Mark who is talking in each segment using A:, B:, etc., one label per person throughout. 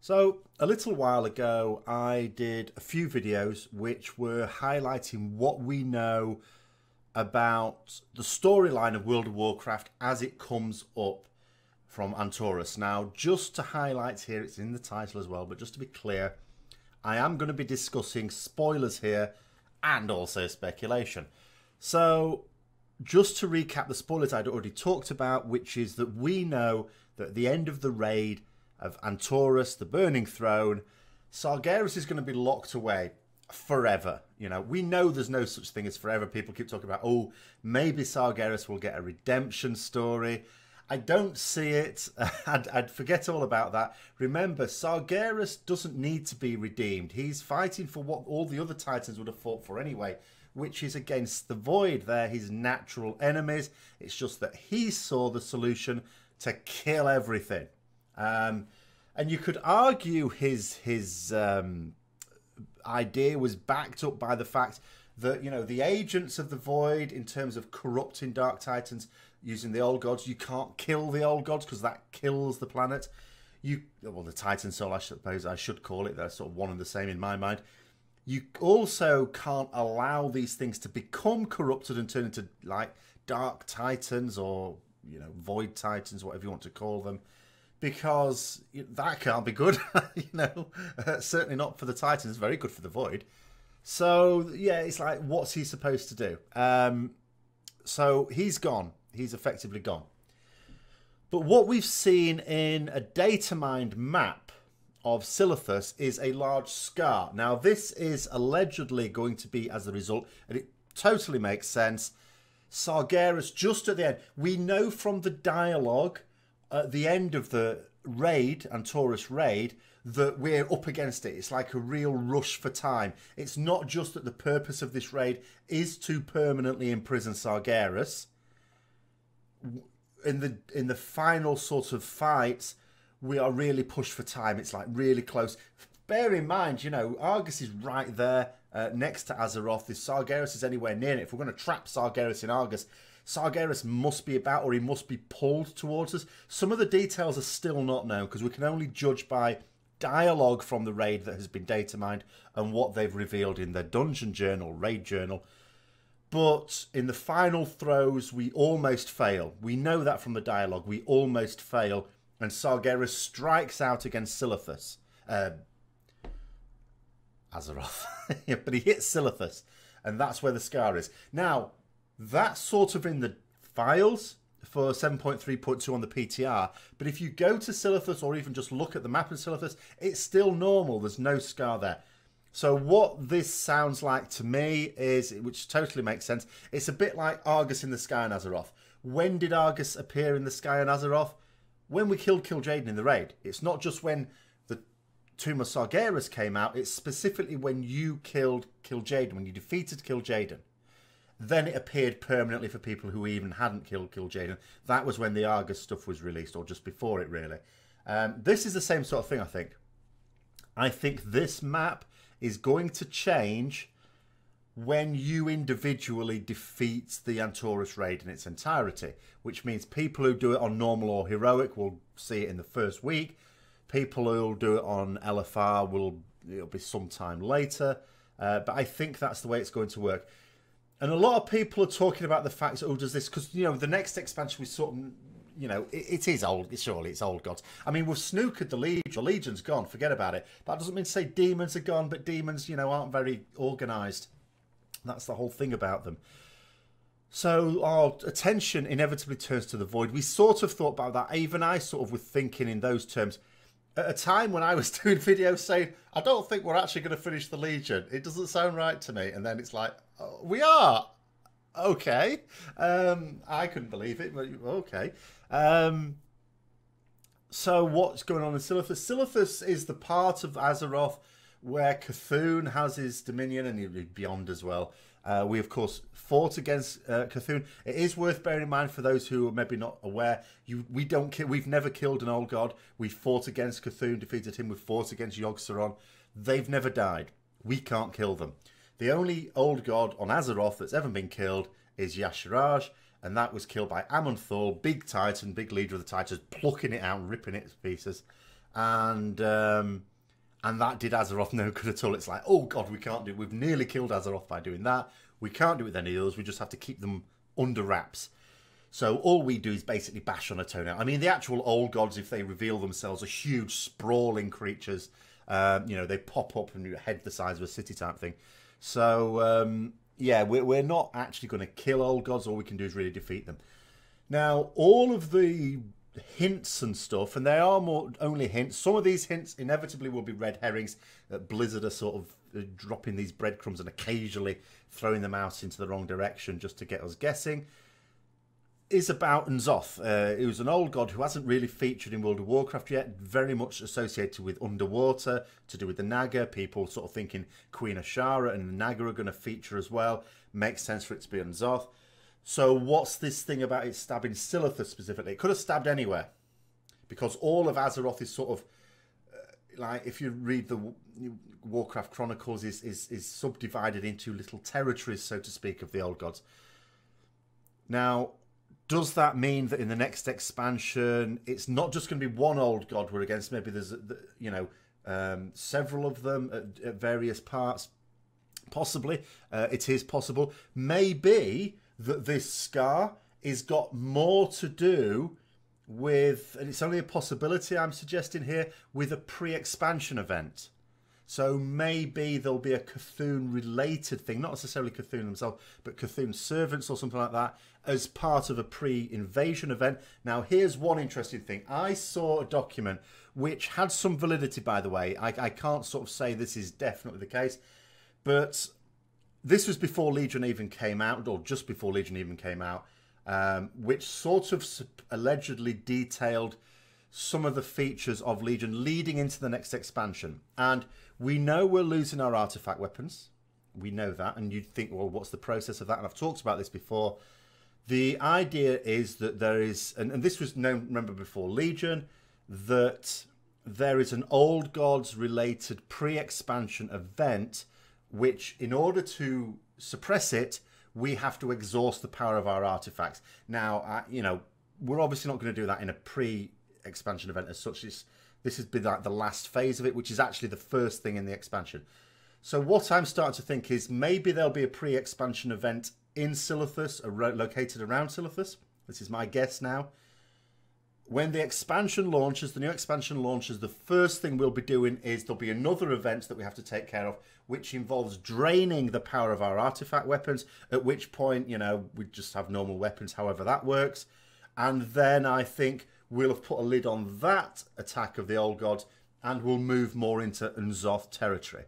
A: So a little while ago, I did a few videos which were highlighting what we know about the storyline of World of Warcraft as it comes up from Antorus. Now, just to highlight here, it's in the title as well, but just to be clear, I am going to be discussing spoilers here and also speculation. So, just to recap the spoilers I'd already talked about, which is that we know that at the end of the raid of Antorus, the Burning Throne, Sargeras is going to be locked away forever. You know, we know there's no such thing as forever. People keep talking about, oh, maybe Sargeras will get a redemption story. I don't see it. I'd forget all about that. Remember, Sargeras doesn't need to be redeemed. He's fighting for what all the other Titans would have fought for anyway, which is against the Void. They're his natural enemies. It's just that he saw the solution to kill everything. And you could argue his idea was backed up by the fact that, you know, the agents of the Void, in terms of corrupting Dark Titans using the Old Gods, you can't kill the Old Gods because that kills the planet. Well, the Titan Soul, I suppose I should call it. They're sort of one and the same in my mind. You also can't allow these things to become corrupted and turn into, like, Dark Titans or, you know, Void Titans, whatever you want to call them, because that can't be good. You know, certainly not for the Titans. It's very good for the Void. So, yeah, it's like, what's he supposed to do? So he's gone. He's effectively gone. But what we've seen in a datamined map of Silithus is a large scar. Now, this is allegedly going to be as a result, and it totally makes sense, Sargeras just at the end. We know from the dialogue at the end of the raid, Antorus raid, that we're up against it. It's like a real rush for time. It's not just that the purpose of this raid is to permanently imprison Sargeras. In the final sort of fights, we are really pushed for time. It's like really close. Bear in mind, you know, Argus is right there next to Azeroth. If Sargeras is anywhere near it, if we're going to trap Sargeras in Argus, Sargeras must be about, or he must be pulled towards us. Some of the details are still not known because we can only judge by dialogue from the raid that has been data mined and what they've revealed in their dungeon journal, raid journal. But in the final throes, we almost fail. We know that from the dialogue. We almost fail. And Sargeras strikes out against Silithus. Azeroth. Yeah, but he hits Silithus. And that's where the scar is. Now, that's sort of in the files for 7.3.2 on the PTR. But if you go to Silithus or even just look at the map in Silithus, it's still normal. There's no scar there. So what this sounds like to me is, which totally makes sense, it's a bit like Argus in the sky on Azeroth. When did Argus appear in the sky on Azeroth? When we killed Kil'jaeden in the raid. It's not just when the Tomb of Sargeras came out, it's specifically when you killed Kil'jaeden, when you defeated Kil'jaeden. Then it appeared permanently for people who even hadn't killed Kil'jaeden. That was when the Argus stuff was released, or just before it, really. This is the same sort of thing, I think. I think this map is going to change when you individually defeat the Antorus raid in its entirety, which means people who do it on normal or heroic will see it in the first week. People who will do it on LFR it'll be sometime later. But I think that's the way it's going to work. And a lot of people are talking about the fact that, oh, does this, because, you know, the next expansion we sort of, you know, it is old, surely it's old gods. I mean, we've snookered the Legion. The Legion's gone, forget about it. That doesn't mean to say demons are gone, but demons, you know, aren't very organised. That's the whole thing about them. So our attention inevitably turns to the Void. We sort of thought about that. Even I sort of was thinking in those terms. At a time when I was doing videos saying, I don't think we're actually going to finish the Legion. It doesn't sound right to me. And then it's like, oh, we are. Okay. I couldn't believe it, but okay. So what's going on in Silithus? Silithus is the part of Azeroth where Cthulhu has his dominion, and beyond as well. We, of course, fought against Cthulhu. It is worth bearing in mind for those who are maybe not aware, we've never killed an old god. We fought against Cthulhu, defeated him. We fought against Yogg-Saron. They've never died. We can't kill them. The only old god on Azeroth that's ever been killed is Y'Shaarj, and that was killed by Amon'Thul, big titan, big leader of the Titans, plucking it out and ripping it to pieces. and that did Azeroth no good at all. It's like, oh god, we can't do. We've nearly killed Azeroth by doing that. We can't do it with any of those. We just have to keep them under wraps. So all we do is basically bash on a toenail. I mean, the actual old gods, if they reveal themselves, are huge, sprawling creatures. You know, they pop up and head the size of a city type thing. So, yeah, we're not actually going to kill old gods. All we can do is really defeat them. Now, all of the hints and stuff, and they are more only hints. Some of these hints inevitably will be red herrings. Blizzard are sort of dropping these breadcrumbs and occasionally throwing them out into the wrong direction just to get us guessing. Is about N'Zoth. He was an old god who hasn't really featured in World of Warcraft yet, very much associated with underwater, to do with the Naga. People sort of thinking Queen Ashara and the Naga are going to feature as well. Makes sense for it to be N'Zoth. So what's this thing about it stabbing Silithus specifically? It could have stabbed anywhere, because all of Azeroth is sort of, like if you read the Warcraft Chronicles, is subdivided into little territories, so to speak, of the old gods. Now, does that mean that in the next expansion, it's not just going to be one old god we're against? Maybe there's, you know, several of them at various parts. Possibly. It is possible. Maybe that this scar is got more to do with, and it's only a possibility I'm suggesting here, with a pre-expansion event. So maybe there'll be a Cthulhu-related thing, not necessarily Cthulhu themselves, but Cthulhu servants or something like that, as part of a pre-invasion event. Now, here's one interesting thing. I saw a document which had some validity, by the way. I can't sort of say this is definitely the case, but this was before Legion even came out, or just before Legion even came out, which sort of allegedly detailed some of the features of Legion leading into the next expansion. And we know we're losing our artifact weapons. We know that. And you'd think, well, what's the process of that? And I've talked about this before. The idea is that there is, and this was known, remember, before Legion, that there is an old gods related pre-expansion event, which in order to suppress it, we have to exhaust the power of our artifacts. Now, you know, we're obviously not going to do that in a pre-expansion event as such. This has been like the last phase of it, which is actually the first thing in the expansion. So what I'm starting to think is maybe there'll be a pre-expansion event in Silithus, located around Silithus. This is my guess now. When the expansion launches, the new expansion launches, the first thing we'll be doing is there'll be another event that we have to take care of, which involves draining the power of our artifact weapons, at which point, you know, we just have normal weapons, however that works. And then I think we'll have put a lid on that attack of the old gods, and we'll move more into N'Zoth territory.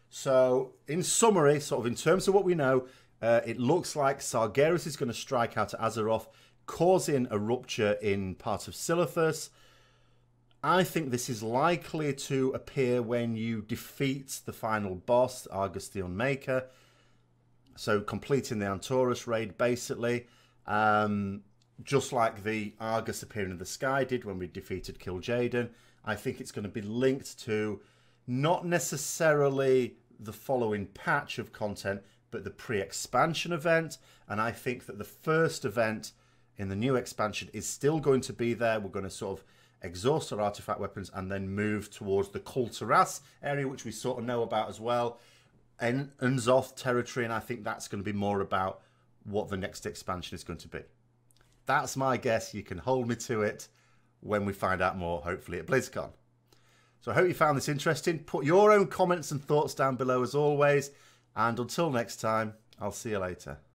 A: So, in summary, sort of in terms of what we know, it looks like Sargeras is going to strike out at Azeroth, causing a rupture in part of Silithus. I think this is likely to appear when you defeat the final boss, Argus the Unmaker. So completing the Antorus raid, basically. Just like the Argus appearing in the sky did when we defeated Kil'jaeden. I think it's going to be linked to not necessarily the following patch of content, but the pre-expansion event. And I think that the first event in the new expansion is still going to be there. We're going to sort of exhaust our artifact weapons and then move towards the Kul'Tiras area, which we sort of know about as well, and N'Zoth territory. And I think that's going to be more about what the next expansion is going to be. That's my guess. You can hold me to it when we find out more, hopefully at BlizzCon. So I hope you found this interesting. Put your own comments and thoughts down below as always. And until next time, I'll see you later.